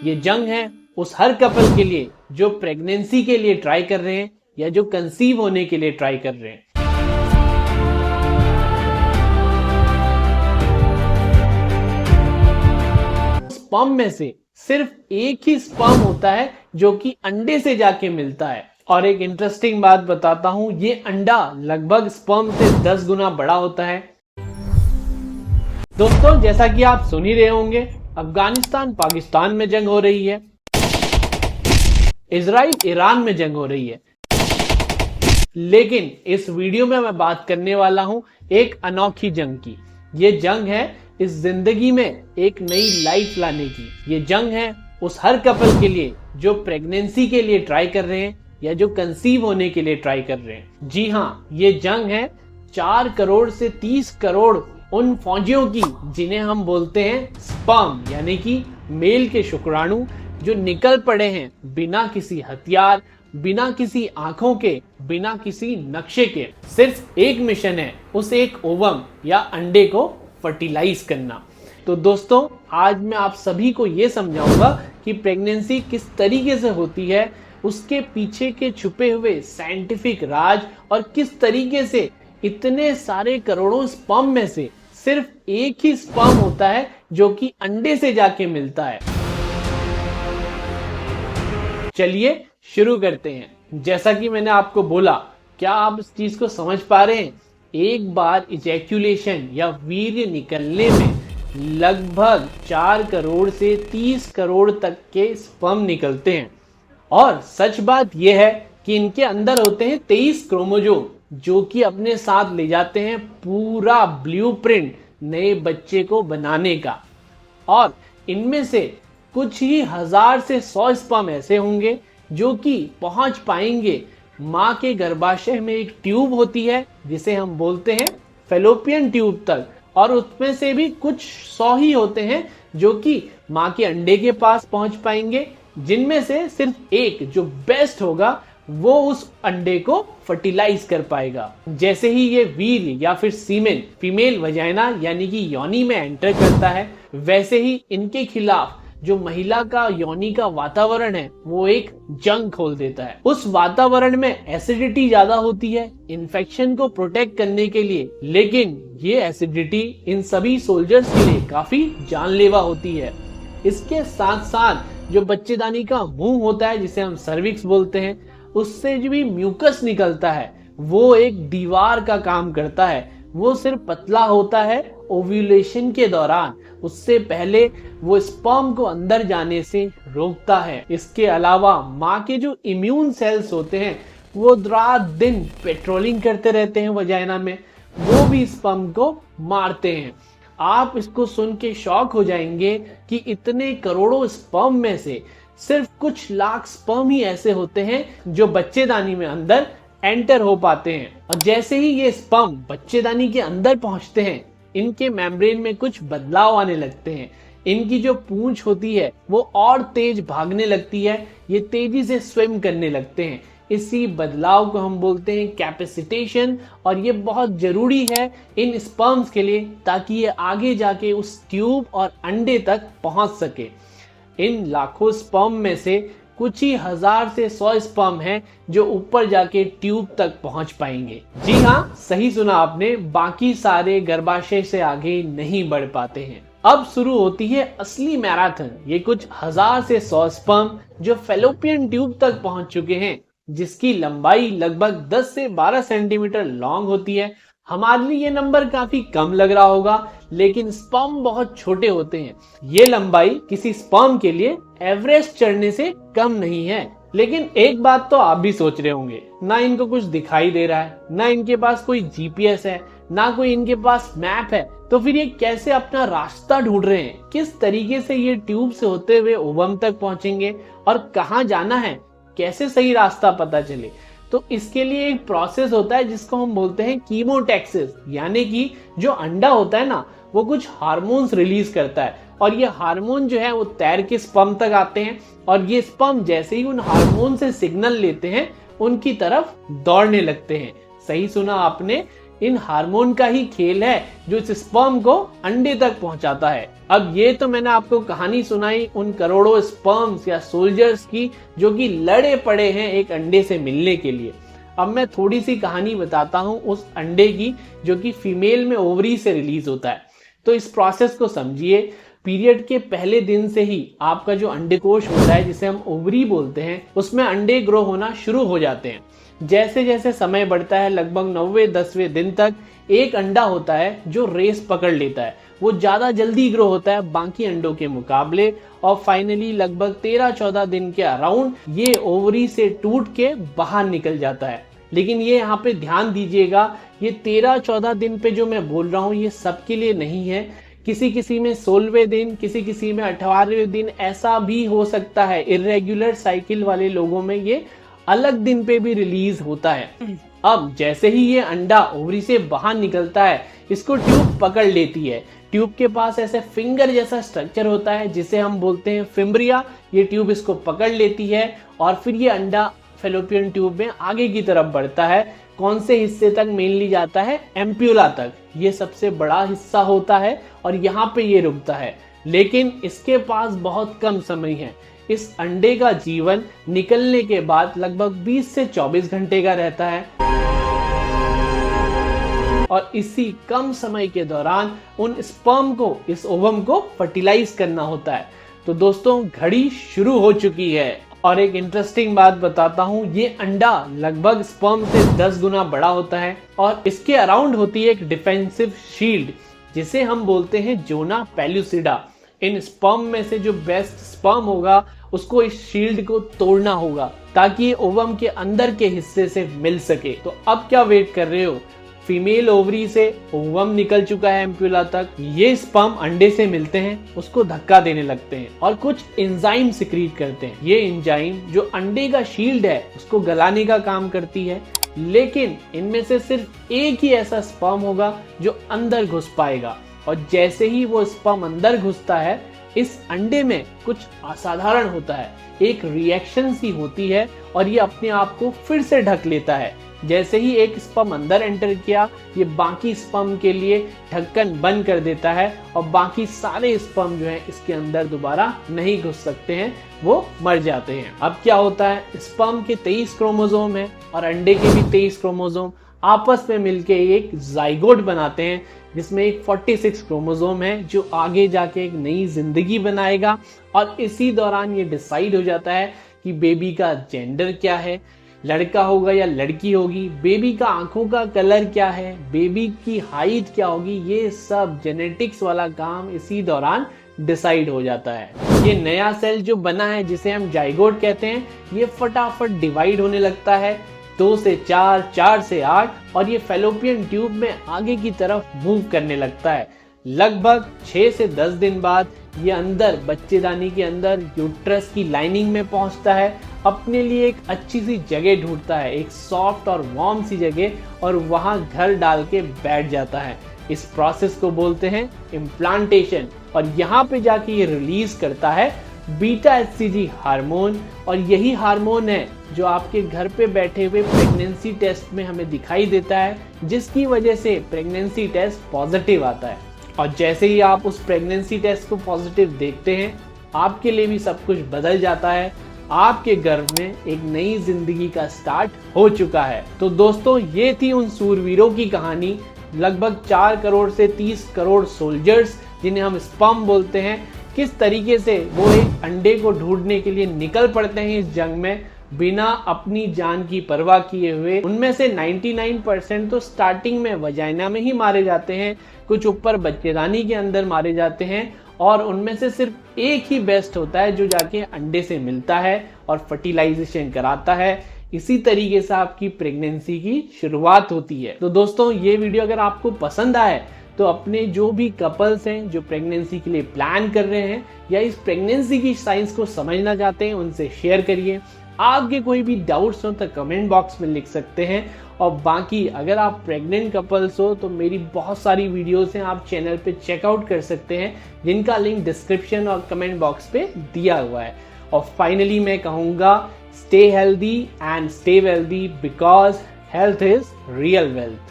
ये जंग है उस हर कपल के लिए जो प्रेगनेंसी के लिए ट्राई कर रहे हैं या जो कंसीव होने के लिए ट्राई कर रहे हैं। स्पर्म में से सिर्फ एक ही स्पर्म होता है जो कि अंडे से जाके मिलता है। और एक इंटरेस्टिंग बात बताता हूं, ये अंडा लगभग स्पर्म से 10 गुना बड़ा होता है। दोस्तों, जैसा कि आप सुन ही रहे होंगे, अफगानिस्तान पाकिस्तान में जंग हो रही है, इजराइल ईरान में जंग हो रही है। लेकिन इस वीडियो में मैं बात करने वाला हूं एक अनोखी जंग की। ये जंग है इस जिंदगी में एक नई लाइफ लाने की। ये जंग है उस हर कपल के लिए जो प्रेगनेंसी के लिए ट्राई कर रहे हैं या जो कंसीव होने के लिए ट्राई कर रहे हैं। जी हाँ, ये जंग है 4 करोड़ से 30 करोड़ उन फौजियों की जिन्हें हम बोलते हैं स्पर्म, यानी कि मेल के शुक्राणु, जो निकल पड़े हैं बिना किसी हथियार, बिना किसी आंखों के, बिना किसी नक्शे के। सिर्फ एक मिशन है, उस एक ओवम या अंडे को फर्टिलाइज करना। तो दोस्तों, आज मैं आप सभी को यह समझाऊंगा कि प्रेगनेंसी किस तरीके से होती है, उसके पीछे के छुपे हुए साइंटिफिक राज, और किस तरीके से इतने सारे करोड़ों स्पर्म में से सिर्फ एक ही स्पर्म होता है जो कि अंडे से जाके मिलता है। चलिए शुरू करते हैं। जैसा कि मैंने आपको बोला, क्या आप इस चीज को समझ पा रहे हैं? एक बार इजैक्यूलेशन या वीर्य निकलने में लगभग 4 करोड़ से 30 करोड़ तक के स्पर्म निकलते हैं। और सच बात यह है कि इनके अंदर होते हैं 23 क्रोमोसोम, जो कि अपने साथ ले जाते हैं पूरा ब्लूप्रिंट नए बच्चे को बनाने का। और इनमें से कुछ ही हजार से 100 स्पर्म ऐसे होंगे जो कि पहुंच पाएंगे मां के गर्भाशय में। एक ट्यूब होती है जिसे हम बोलते हैं फैलोपियन ट्यूब तक, और उसमें से भी कुछ 100 ही होते हैं जो कि मां के अंडे के पास पहुंच पाएंगे, जिनमें से सिर्फ एक जो बेस्ट होगा वो उस अंडे को फर्टिलाइज कर पाएगा। जैसे ही ये वीर्य या फिर सीमेन फीमेल वजाइना यानी कि योनि में एंटर करता है, वैसे ही इनके खिलाफ जो महिला का योनि का वातावरण है वो एक जंग खोल देता है। उस वातावरण में एसिडिटी ज्यादा होती है इन्फेक्शन को प्रोटेक्ट करने के लिए, लेकिन ये एसिडिटी इन सभी सोल्जर्स के लिए काफी जानलेवा होती है। इसके साथ साथ जो बच्चेदानी का मुंह होता है, जिसे हम सर्विक्स बोलते हैं, उससे जो भी म्यूकस निकलता है वो एक दीवार का काम करता है। वो सिर्फ पतला होता है ओव्यूलेशन के दौरान, उससे पहले वो स्पर्म को अंदर जाने से रोकता है। इसके अलावा माँ के जो इम्यून सेल्स होते हैं वो रात दिन पेट्रोलिंग करते रहते हैं वजाइना में, वो भी स्पर्म को मारते हैं। आप इसको सुन के शॉक हो जाएंगे कि इतने करोड़ों स्पर्म में से सिर्फ कुछ लाख स्पर्म ही ऐसे होते हैं जो बच्चेदानी में अंदर एंटर हो पाते हैं। और जैसे ही ये स्पर्म बच्चेदानी के अंदर पहुंचते हैं, इनके मेम्ब्रेन में कुछ बदलाव आने लगते हैं। इनकी जो पूंछ होती है वो और तेज भागने लगती है, ये तेजी से स्विम करने लगते हैं। इसी बदलाव को हम बोलते हैं कैपेसिटेशन, और ये बहुत जरूरी है इन स्पर्म्स के लिए ताकि ये आगे जाके उस ट्यूब और अंडे तक पहुंच सके। इन लाखों स्पर्म में से कुछ ही हजार से 100 स्पर्म हैं जो ऊपर जाके ट्यूब तक पहुंच पाएंगे। जी हाँ, सही सुना आपने, बाकी सारे गर्भाशय से आगे नहीं बढ़ पाते हैं। अब शुरू होती है असली मैराथन। ये कुछ हजार से 100 स्पर्म जो फैलोपियन ट्यूब तक पहुंच चुके हैं, जिसकी लंबाई लगभग 10 से 12 सेंटीमीटर लॉन्ग होती है। हमारे लिए ये नंबर काफी कम लग रहा होगा, लेकिन स्पर्म बहुत छोटे होते हैं। ये लंबाई किसी स्पर्म के लिए एवरेस्ट चढ़ने से कम नहीं है। लेकिन एक बात तो आप भी सोच रहे होंगे, ना इनको कुछ दिखाई दे रहा है, ना इनके पास कोई जीपीएस है, ना कोई इनके पास मैप है, तो फिर ये कैसे अपना रास्ता ढूंढ रहे हैं? किस तरीके से ये ट्यूब से होते हुए ओवम तक पहुंचेंगे और कहाँ जाना है, कैसे सही रास्ता पता चले? तो इसके लिए एक प्रोसेस होता है जिसको हम बोलते हैं कीमोटैक्सिस, यानी कि जो अंडा होता है ना, वो कुछ हार्मोन्स रिलीज करता है, और ये हार्मोन जो है वो तैर के स्पर्म तक आते हैं, और ये स्पर्म जैसे ही उन हार्मोन से सिग्नल लेते हैं उनकी तरफ दौड़ने लगते हैं। सही सुना आपने, इन हार्मोन का ही खेल है जो इस स्पर्म को अंडे तक पहुंचाता है। अब ये तो मैंने आपको कहानी सुनाई उन करोड़ों स्पर्म्स या सोल्जर्स की जो कि लड़े पड़े हैं एक अंडे से मिलने के लिए। अब मैं थोड़ी सी कहानी बताता हूँ उस अंडे की जो कि फीमेल में ओवरी से रिलीज होता है। तो इस प्रोसेस को समझिए। पीरियड के पहले दिन से ही आपका जो अंडकोश होता है जिसे हम ओवरी बोलते हैं, उसमें अंडे ग्रो होना शुरू हो जाते हैं। जैसे जैसे समय बढ़ता है, लगभग 9वें-10वें दिन तक एक अंडा होता है जो रेस पकड़ लेता है। वो ज्यादा जल्दी ग्रो होता है बाकी अंडों के मुकाबले और फाइनली लगभग 13-14 दिन के अराउंड ये ओवरी से टूट के बाहर निकल जाता है। लेकिन ये यहाँ पे ध्यान दीजिएगा, ये 13-14 दिन पे जो मैं बोल रहा हूँ ये सबके लिए नहीं है। किसी किसी में 16वें दिन, किसी किसी में 18वें दिन ऐसा भी हो सकता है। इर्रेगुलर साइकिल वाले लोगों में ये अलग दिन पे भी रिलीज होता है। अब जैसे ही ये अंडा ओवरी से बाहर निकलता है, इसको ट्यूब पकड़ लेती है। ट्यूब के पास ऐसे फिंगर जैसा स्ट्रक्चर होता है जिसे हम बोलते हैं फिम्ब्रिया। ये ट्यूब इसको पकड़ लेती है और फिर ये अंडा फेलोपियन ट्यूब में आगे की तरफ बढ़ता है। कौन से हिस्से तक मेनली जाता है? एम्प्यूला तक। ये सबसे बड़ा हिस्सा होता है और यहाँ पे ये रुकता है। लेकिन इसके पास बहुत कम समय है। इस अंडे का जीवन निकलने के बाद लगभग 20 से 24 घंटे का रहता है और इसी कम समय के दौरान उन स्पर्म को, इस ओवम को फर्टिलाइज करना होता है। तो दोस्तों, घड़ी शुरू हो चुकी है। और एक इंटरेस्टिंग बात बताता हूँ, ये अंडा लगभग स्पर्म से 10 गुना बड़ा होता है और इसके अराउंड होती है एक डिफेंसिव शील्ड जिसे हम बोलते हैं जोना पेलुसिडा। इन स्पर्म में से जो बेस्ट स्पर्म होगा उसको इस शील्ड को तोड़ना होगा ताकि ये ओवम के अंदर के हिस्से से मिल सके। तो अब क्या वेट कर रहे हो? फीमेल ओवरी से ओवम निकल चुका है एम्प्यूला तक। ये स्पर्म अंडे से मिलते हैं, उसको धक्का देने लगते हैं और कुछ एंजाइम सिक्रीट करते हैं। ये एंजाइम जो अंडे का शील्ड है उसको गलाने का काम करती है। लेकिन इनमें से सिर्फ एक ही ऐसा स्पर्म होगा जो अंदर घुस पाएगा और जैसे ही वो स्पर्म अंदर घुसता है, इस अंडे में कुछ असाधारण होता है। एक रिएक्शन सी होती है और ये अपने आप को फिर से ढक लेता है। जैसे ही एक स्पर्म अंदर एंटर किया, ये बाकी स्पर्म के लिए ढक्कन बंद कर देता है और बाकी सारे स्पर्म जो हैं इसके अंदर दोबारा नहीं घुस सकते हैं, वो मर जाते हैं। अब क्या होता है? स्पर्म के 23 क्रोमोसोम हैं और अंडे के भी 23 क्रोमोसोम आपस में मिलके एक जाइगोट बनाते हैं जिसमें एक 46 क्रोमोसोम है जो आगे जाके एक नई जिंदगी बनाएगा। और इसी दौरान ये डिसाइड हो जाता है कि बेबी का जेंडर क्या है, लड़का होगा या लड़की होगी, बेबी का आंखों का कलर क्या है, बेबी की हाइट क्या होगी। ये सब जेनेटिक्स वाला काम इसी दौरान डिसाइड हो जाता है। ये नया सेल जो बना है जिसे हम जाइगोट कहते हैं, ये फटाफट डिवाइड होने लगता है 2 से 4, 4 से 8 और ये फेलोपियन ट्यूब में आगे की तरफ मूव करने लगता है। लगभग 6 से 10 दिन बाद ये अंदर बच्चेदानी के अंदर यूट्रस की लाइनिंग में पहुंचता है, अपने लिए एक अच्छी सी जगह ढूंढता है, एक सॉफ्ट और वार्म सी जगह, और वहां घर डाल के बैठ जाता है। इस प्रोसेस को बोलते हैं इम्प्लांटेशन और यहाँ पे जाके ये रिलीज करता है बीटा HCG हार्मोन। और यही हार्मोन है जो आपके घर पे बैठे हुए प्रेगनेंसी टेस्ट में हमें दिखाई देता है, जिसकी वजह से प्रेगनेंसी टेस्ट पॉजिटिव आता है। और जैसे ही आप उस प्रेगनेंसी टेस्ट को पॉजिटिव देखते हैं, आपके लिए भी सब कुछ बदल जाता है। आपके घर में एक नई जिंदगी का स्टार्ट हो चुका है। तो दोस्तों, ये थी उन सूरवीरों की कहानी। लगभग 4 करोड़ से 30 करोड़ सोल्जर्स, जिन्हें हम स्पर्म बोलते हैं, किस तरीके से वो एक अंडे को ढूंढने के लिए निकल पड़ते हैं इस जंग में बिना अपनी जान की परवाह किए हुए। उनमें से 99% तो स्टार्टिंग में वजाइना में ही मारे जाते हैं, कुछ ऊपर बच्चेदानी के अंदर मारे जाते हैं और उनमें से सिर्फ एक ही बेस्ट होता है जो जाके अंडे से मिलता है और फर्टिलाइजेशन कराता है। इसी तरीके से आपकी प्रेगनेंसी की शुरुआत होती है। तो दोस्तों, ये वीडियो अगर आपको पसंद आए तो अपने जो भी कपल्स हैं जो प्रेगनेंसी के लिए प्लान कर रहे हैं या इस प्रेगनेंसी की साइंस को समझना चाहते हैं, उनसे शेयर करिए। आपके कोई भी डाउट्स हो तो कमेंट बॉक्स में लिख सकते हैं। और बाकी अगर आप प्रेग्नेंट कपल्स हो तो मेरी बहुत सारी वीडियोस हैं, आप चैनल पे चेकआउट कर सकते हैं, जिनका लिंक डिस्क्रिप्शन और कमेंट बॉक्स पे दिया हुआ है। और फाइनली मैं कहूँगा, stay healthy and stay wealthy because health is real wealth.